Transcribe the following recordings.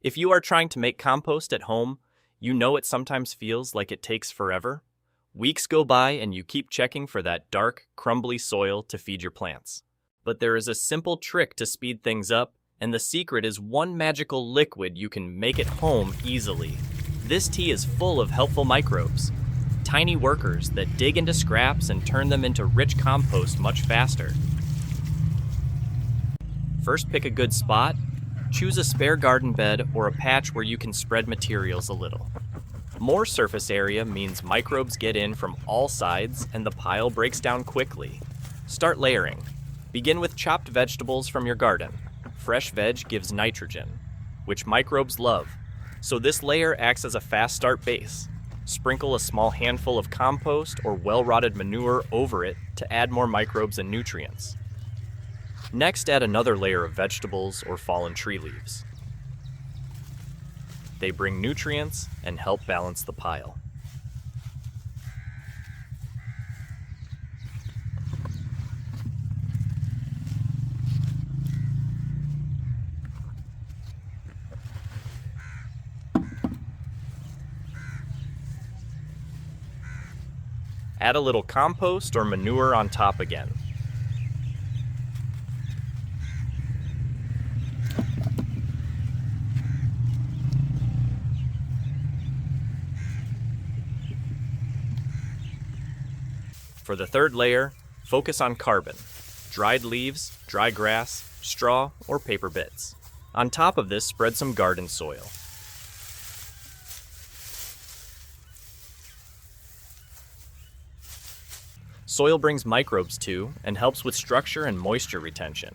If you are trying to make compost at home, you know it sometimes feels like it takes forever. Weeks go by and you keep checking for that dark, crumbly soil to feed your plants. But there is a simple trick to speed things up, and the secret is one magical liquid you can make at home easily. This tea is full of helpful microbes, tiny workers that dig into scraps and turn them into rich compost much faster. First, pick a good spot. Choose a spare garden bed or a patch where you can spread materials a little. More surface area means microbes get in from all sides and the pile breaks down quickly. Start layering. Begin with chopped vegetables from your garden. Fresh veg gives nitrogen, which microbes love, so this layer acts as a fast start base. Sprinkle a small handful of compost or well-rotted manure over it to add more microbes and nutrients. Next, add another layer of vegetables or fallen tree leaves. They bring nutrients and help balance the pile. Add a little compost or manure on top again. For the third layer, focus on carbon, dried leaves, dry grass, straw, or paper bits. On top of this, spread some garden soil. Soil brings microbes too and helps with structure and moisture retention.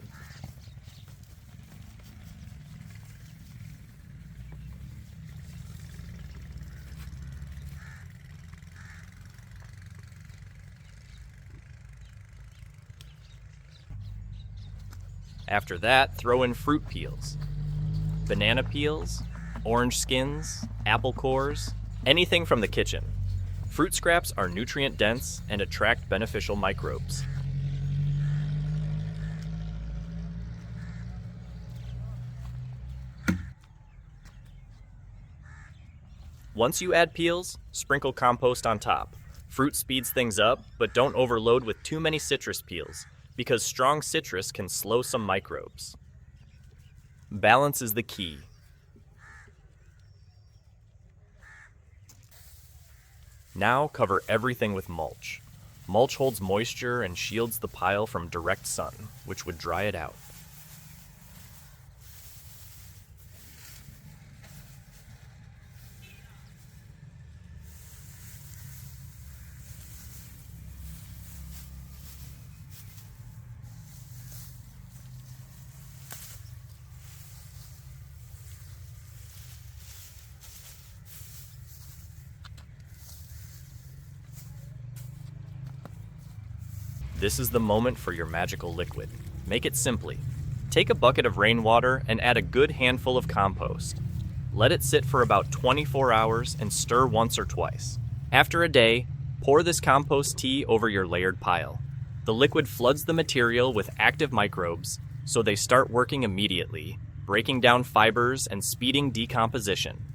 After that, throw in fruit peels, banana peels, orange skins, apple cores, anything from the kitchen. Fruit scraps are nutrient-dense and attract beneficial microbes. Once you add peels, sprinkle compost on top. Fruit speeds things up, but don't overload with too many citrus peels, because strong citrus can slow some microbes. Balance is the key. Now cover everything with mulch. Mulch holds moisture and shields the pile from direct sun, which would dry it out. This is the moment for your magical liquid. Make it simply. Take a bucket of rainwater and add a good handful of compost. Let it sit for about 24 hours and stir once or twice. After a day, pour this compost tea over your layered pile. The liquid floods the material with active microbes, so they start working immediately, breaking down fibers and speeding decomposition.